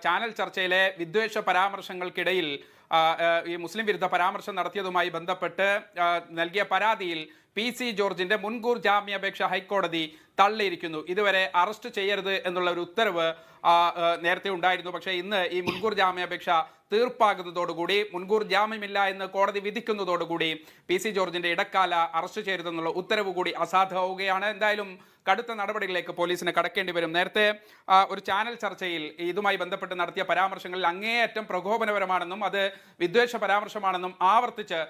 Channel ചർച്ചയിലെ വിദ്വേഷ പരാമർശങ്ങൾക്കിടയിൽ ഈ മുസ്ലിം വിരുദ്ധ പരാമർശം നടത്തിയതുമായി ബന്ധപ്പെട്ട് നൽകിയ പരാതിയിൽ PC ജോർജിന്റെ മുൻകൂർ ജാമ്യാപേക്ഷ ഹൈക്കോടതി തള്ളിയിരിക്കുന്നു. ഇതുവരെ അറസ്റ്റ് ചെയ്യരുത് എന്നുള്ള ഒരു ഉത്തരവ് നേരത്തെ ഉണ്ടായിരുന്നു. പക്ഷേ ഇന്ന് ഈ മുൻകൂർ ജാമ്യാപേക്ഷ തീർപ്പാകുന്നതോടുകൂടി, മുൻകൂർ ജാമ്യമില്ല എന്ന് കോടതി വിധിക്കുന്നതോടുകൂടി PC ജോർജിന്റെ ഇടക്കാല അറസ്റ്റ് ചെയ്യരുതെന്നുള്ള ഉത്തരവ് കൂടി അസാധുവാവുകയാണ്. എന്തായാലും കടുത്ത നടപടികളിലേക്ക് പോലീസിന് കടക്കേണ്ടി വരും. നേരത്തെ ഒരു ചാനൽ ചർച്ചയിൽ ഇതുമായി ബന്ധപ്പെട്ട് നടത്തിയ പരാമർശങ്ങളിൽ അങ്ങേയറ്റം പ്രകോപനപരമാണെന്നും അത് വിദ്വേഷ പരാമർശമാണെന്നും ആവർത്തിച്ച്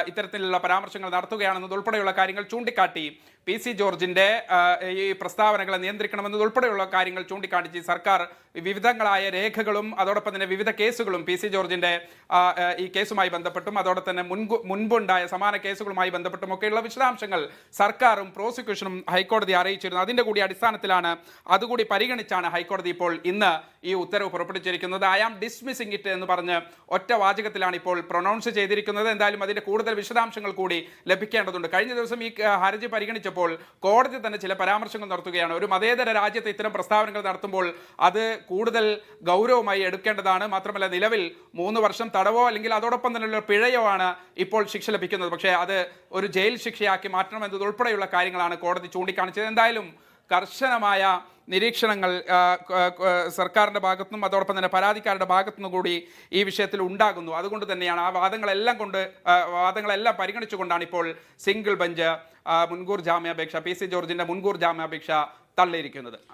ഇത്തരത്തിലുള്ള പരാമർശങ്ങൾ നടത്തുകയാണെന്നതുൾപ്പെടെയുള്ള കാര്യങ്ങൾ ചൂണ്ടിക്കാട്ടി PC ജോർജിന്റെ ഈ പ്രസ്താവനകളെ നിയന്ത്രിക്കണമെന്നതുൾപ്പെടെയുള്ള കാര്യങ്ങൾ ചൂണ്ടിക്കാണിച്ച് സർക്കാർ വിവിധങ്ങളായ രേഖകളും അതോടൊപ്പം തന്നെ വിവിധ കേസുകളും PC ജോർജിന്റെ ഈ കേസുമായി ബന്ധപ്പെട്ടും അതോടൊപ്പം തന്നെ മുൻപുണ്ടായ സമാന കേസുകളുമായി ബന്ധപ്പെട്ടും ഒക്കെയുള്ള വിശദാംശങ്ങൾ സർക്കാരും പ്രോസിക്യൂഷനും ഹൈക്കോടതി അറിയിച്ചിരുന്നു. അതിന്റെ കൂടി അടിസ്ഥാനത്തിലാണ്, അതുകൂടി പരിഗണിച്ചാണ് ഹൈക്കോടതി ഇപ്പോൾ ഇന്ന് ഈ ഉത്തരവ് പുറപ്പെടുവിച്ചിരിക്കുന്നത്. ഐ ആം ഡിസ്മിസിംഗ് ഇറ്റ് എന്ന് പറഞ്ഞ് ഒറ്റ വാചകത്തിലാണ് ഇപ്പോൾ പ്രൊനൗൺസ് ചെയ്തിരിക്കുന്നത്. എന്തായാലും അതിന്റെ കൂടുതൽ വിശദാംശങ്ങൾ കൂടി ലഭിക്കേണ്ടതുണ്ട്. കഴിഞ്ഞ ദിവസം ഈ ഹർജി പരിഗണിച്ചപ്പോൾ കോടതി തന്നെ ചില പരാമർശങ്ങൾ നടത്തുകയാണ്. ഒരു മതേതര രാജ്യത്ത് ഇത്തരം പ്രസ്താവനകൾ നടത്തുമ്പോൾ അത് കൂടുതൽ ഗൗരവമായി എടുക്കേണ്ടതാണ്. മാത്രമല്ല, നിലവിൽ 3 വർഷം തടവോ അല്ലെങ്കിൽ അതോടൊപ്പം തന്നെയുള്ള പിഴയോ ആണ് ഇപ്പോൾ ശിക്ഷ ലഭിക്കുന്നത്. പക്ഷേ അത് ഒരു ജയിൽ ശിക്ഷയാക്കി മാറ്റണം എന്നതുൾപ്പെടെയുള്ള കാര്യങ്ങളാണ് കോടതി ചൂണ്ടിക്കാണിച്ചത്. എന്തായാലും കർശനമായ നിരീക്ഷണങ്ങൾ സർക്കാരിൻ്റെ ഭാഗത്തുനിന്നും അതോടൊപ്പം തന്നെ പരാതിക്കാരുടെ ഭാഗത്തുനിന്നും കൂടി ഈ വിഷയത്തിൽ ഉണ്ടാകുന്നു. അതുകൊണ്ട് തന്നെയാണ് ആ വാദങ്ങളെല്ലാം പരിഗണിച്ചുകൊണ്ടാണ് ഇപ്പോൾ സിംഗിൾ ബെഞ്ച് മുൻകൂർ ജാമ്യാപേക്ഷ PC ജോർജിന്റെ മുൻകൂർ ജാമ്യാപേക്ഷ തള്ളിയിരിക്കുന്നത്.